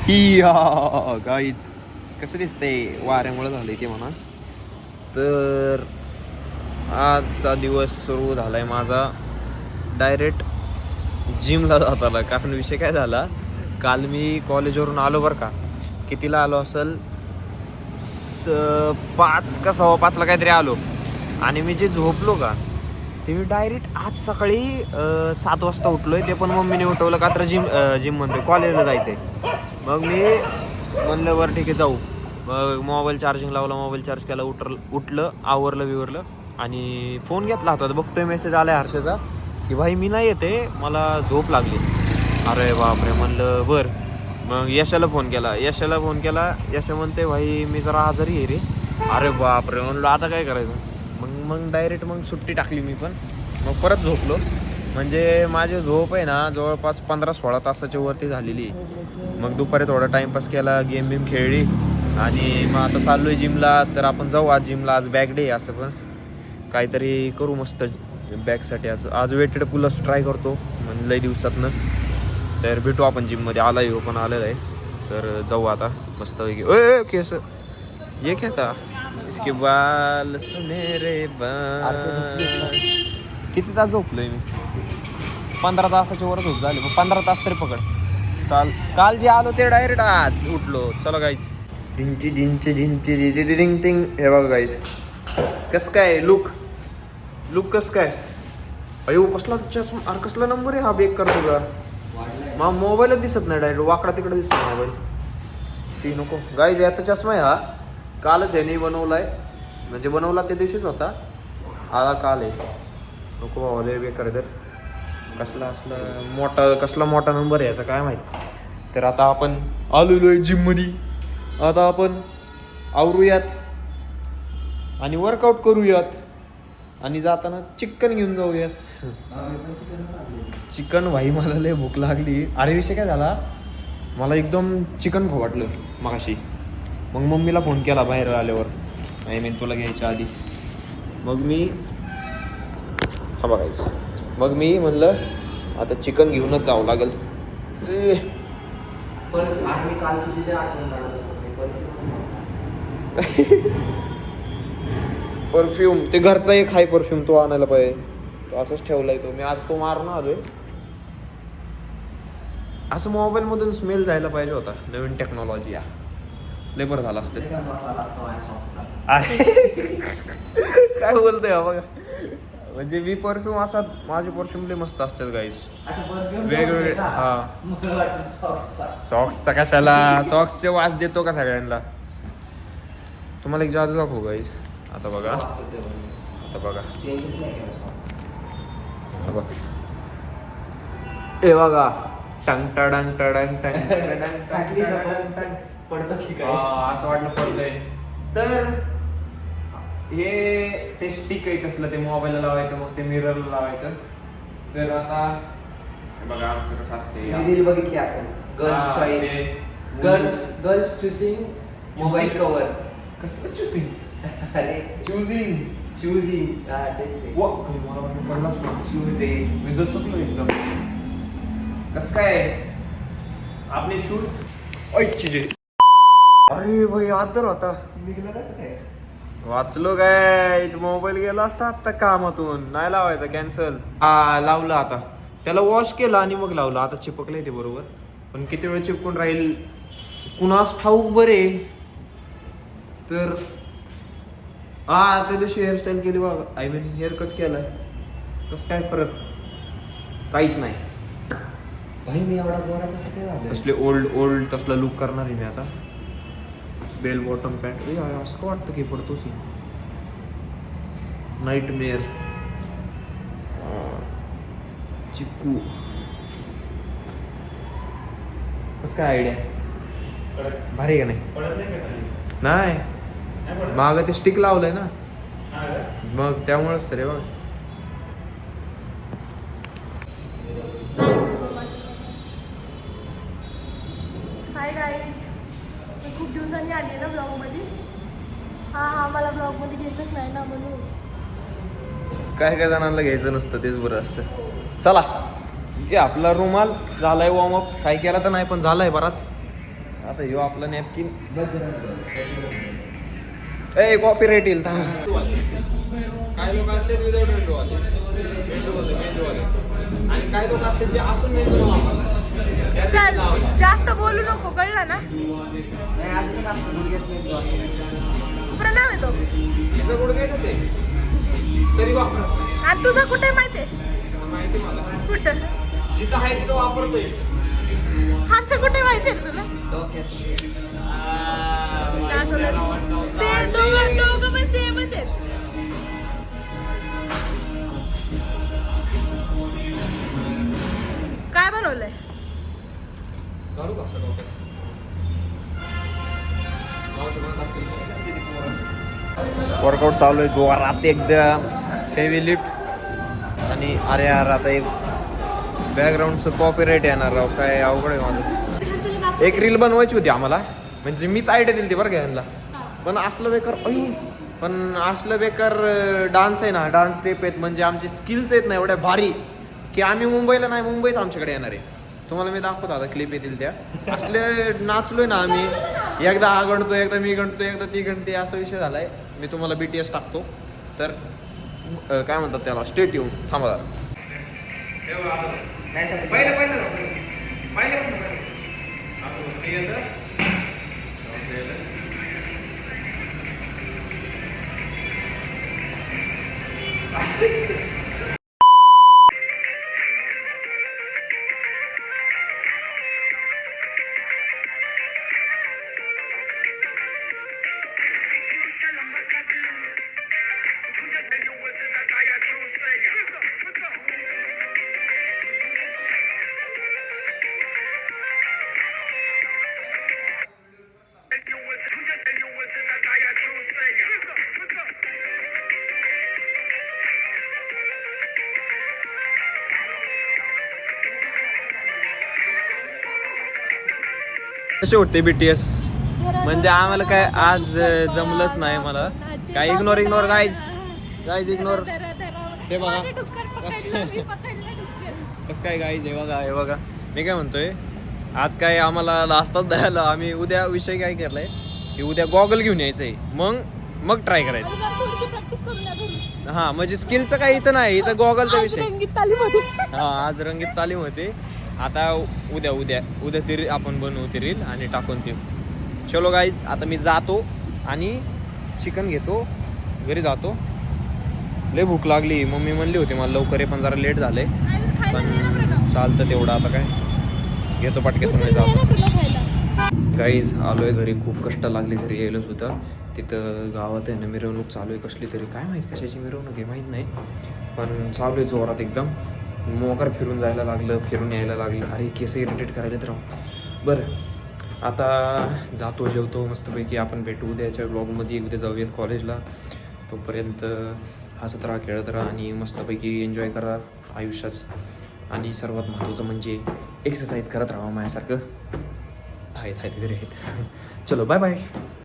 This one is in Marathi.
ही गाईज कसं दिसतंय वाऱ्यामुळे झालंय ते म्हणा. तर आजचा दिवस सुरू झालाय माझा डायरेक्ट जिमला जात आला. कारण विषय काय झाला, काल मी कॉलेजवरून आलो बरं का. कितीला आलो असेल, 5 का 5:15ला काहीतरी आलो. आणि मी जे झोपलो का ते मी डायरेक्ट आज सकाळी 7 वाजता उठलोय. ते पण मम्मीने उठवलं का तर जिम म्हणतोय कॉलेजला जायचंय. मग मी म्हणलं बरं ठीक आहे जाऊ. मग मोबाईल चार्जिंग लावला, मोबाईल चार्ज केला, उठलं आवरलं बिवरलं आणि फोन घेतला हातात. बघतोय मेसेज आलाय हर्षाचा की भाई मी नाही येते, मला झोप लागली. अरे बापरे म्हणलं बरं. मग यशाला फोन केला, यशा म्हणते भाई मी जरा आजारी आहे रे. अरे बापरे म्हणलं आता काय करायचं. मग डायरेक्ट सुट्टी टाकली मी पण. मग परत झोपलो. म्हणजे माझी झोप आहे ना जवळपास 15-16 तासाच्या वरती झालेली. मग दुपारी थोडा टाईमपास केला, गेम बिम खेळली आणि मग आता चाललो आहे जिमला. तर आपण जाऊ आज जिमला. आज बॅक डे असं पण काहीतरी करू मस्त बॅकसाठी. आज वेटेड पुलअप्स ट्राय करतो म्हणजे लई दिवसातनं. तर भेटू आपण जिममध्ये. आला येऊ पण आलेला आहे. तर जाऊ आता मस्त पैकी. केस ये क्या था इसके बाल सुनेरे बाल. किती तास झोपलोय मी? 15 तासाच्या वर झोप झाली. मग 15 तास तरी पकड. काल जे आलो ते डायरेक्ट आज उठलो. चला गाईज. ढिंची ढिंची ढिंची ढिंची ढिंग टिंग. हे बघा गाईज कसं काय लुक कसं काय. अयो कसला चष्मा. अरे कसला नंबर आहे हा बेक करतो का. मग मोबाईलच दिसत नाही, डायरेक्ट वाकडा तिकडे दिसतो मोबाईल. सी नको गाईज. याचा चष्मा आहे हा. कालच ह्याने बनवलाय, म्हणजे बनवला त्या दिवशीच होता. आला काल आहे. नको बाबा लय बेकार. तर कसला मोठा नंबर आहे याचा काय माहिती. तर आता आपण आलेलो आहे जिममध्ये. आता आपण आवरूयात आणि वर्कआउट करूयात आणि जाताना चिकन घेऊन जाऊयात. चिकन भाई मला लय भूक लागली. अरे विषय काय झाला, मला एकदम चिकन खाऊ वाटलं मगाशी. मग मम्मीला फोन केला बाहेर आल्यावर, आय मीन तुला घ्यायच्या आधी. मग मी म्हणलं आता चिकन घेऊनच जावं लागेल. परफ्यूम ते घरचा एक हाय परफ्यूम, तो आणायला पाहिजे. तो असंच ठेवलाय तो. मी आज तो मारून आलोय. असं मोबाईल मधून स्मेल जायला पाहिजे होता. नवीन टेक्नॉलॉजी या लय बरं झालं असतं. काय बोलतोय बघा. म्हणजे मी परफ्यूम असा, माझे परफ्यूम लय मस्त असतात गाईस, वेगवेगळे. हा सॉक्सचा कशाला, सॉक्सचे वास देतो का सगळ्यांना. तुम्हाला एक जादू दाखवू गाईस. आता बघा ए बघा टंग टडंग टडंग टंग टडंग पडतं की काय असं वाटलं पडतंय. तर हे ते स्टिक आहे तसलं, ते मोबाईलला लावायचं, मग ते मिररला लावायचं. तर आता बघा आमचं कसं असते. रील बघितली असेल, girls choice, girls choosing mobile cover. कसं चुसिंग. अरे चुझिंग हा तेच ते. मला वाटलं पडलाच पण चुझिंग मी तर चुकलो एकदम. कसं काय आपले शूज. अरे भाई आदर होता. निघलं कसं काय. वाचलो काय. मोबाईल गेला असता आता कामातून. नाही लावायचा, कॅन्सल. लावलं आता. त्याला वॉश केलं आणि मग लावलं. आता चिपकलंय ते बरोबर, पण किती वेळ चिपकून राहील कुणास ठाऊक. बरे तर त्या दिवशी हेअरस्टाईल केली बघा, आय मीन हेअर कट केलाय. कसं काय फरक. काहीच नाही. भाई मी एवढा गोरा कसं काय झालं. तसले ओल्ड तसला लुक करणार आहे मी आता. Bell bottom pant. असं वाटतं की पडतोच नाईटमेअर. चिक्कू. कसं काय आयडिया. भारी आहे का नाही. मागं ते स्टिक लावलंय ना, मग त्यामुळेच तर. बघ हाय गाईज, मी खूप दिवसांनी आली आहे ना ब्लॉगमध्ये. हा मला ब्लॉगमध्ये घेतच नाही ना म्हणून. काय जणांना घ्यायचं नसतं, तेच बरं असतं. चला आपला रुमाल झालाय वॉर्मअप. काय केला तर नाही पण झालाय बराच. आता ह्यो आपला नॅपकिन बजरंग ए कॉपीराइट येईल थांब. काही लोक असतात विदाउट मेंदूवाले मेंदूवाले आणि काही लोक असतात जे असून मेंदू वापरतात. चल जास्त बोलू नको, कळलं ना? नाही अजून असं गुडघ्यात नाही प्रणव येतो तिचं गुडघ्यातच आहे तरी वापरत आणि तुझं कुठे माहितीये? माहिती मला. कुठं जिथं आहे तिथं वापरतोय. हर्ष कुठे माहितीये रे तुला? डोक्यात सेम, दोघं पण सेमच आहेत. काय बनवलंय? घालू का असं डोक्यात? वर्कआउट चालू आहे जोरात एकदम हेवी लिफ्ट. आणि अरे यार आता एक बॅकग्राऊंडचं कॉपीराईट येणार राव, काय अवघड आहे माझं. एक रील बनवायची होती आम्हाला, म्हणजे मीच आयडिया दिली ती बरं का यांना. पण असलं बेकार पण असलं बेकार डान्स आहे ना, डान्स स्टेप आहेत म्हणजे आमचे स्किल्स आहेत ना एवढ्या भारी की आम्ही मुंबईला नाही, मुंबईच आमच्याकडे येणार आहे. तुम्हाला मी दाखवतो आता, क्लिप येतील त्या. असले नाचलोय ना आम्ही, एकदा हा गणतो, एकदा मी गणतो, एकदा ती गणते, असा विषय झालाय. मी तुम्हाला BTS टाकतो, तर काय म्हणतात त्याला, स्टेट येऊन थांबा. कसे वाटते BTS? म्हणजे आम्हाला काय आज जमलंच नाही मला. काय इग्नोर गाईज इग्नोर. हे बघा कसं काय गाईज, हे बघा मी काय म्हणतोय, आज काय आम्हाला लास्टच द्यायला. आम्ही उद्या विषय काय केलाय की उद्या गॉगल घेऊन यायचंय, मग ट्राय करायचं. हा म्हणजे स्किलचं काही इथं नाही, इथं गॉगलचा विषय. हा आज रंगीत तालीम होते. आता उद्या ती आपण बनवू ती रील आणि टाकून ती. चलो गाईज, आता मी जातो आणि चिकन घेतो, घरी जातो. लय भूक लागली. मम्मी म्हणली होती मला लवकर आहे, पण जरा लेट झालंय. पण चालतं तेवढं, आता काय घेतो पटकेस नाही जातो. गाईज आलोय घरी, खूप कष्ट लागले घरी यायला सुद्धा. तिथं गावात आहे ना मिरवणूक चालू आहे कसली तरी, काय माहीत कशाची मिरवणूक आहे माहीत नाही, पण चालू आहे जोरात एकदम. मोकार फिरून जायला लागलं, फिरून यायला लागलं. अरे केस इरिटेट करायला तर राहू. बरं आता जातो, जेवतो मस्तपैकी. आपण भेटू उद्याच्या ब्लॉगमध्ये, उद्या जाऊयात कॉलेजला. तोपर्यंत हसत राहा, खेळत राहा आणि मस्तपैकी एन्जॉय करा आयुष्यात. आणि सर्वात महत्त्वाचं म्हणजे एक्सरसाइज करत राहा माझ्यासारखं. आहेत घरी आहेत. चलो बाय बाय.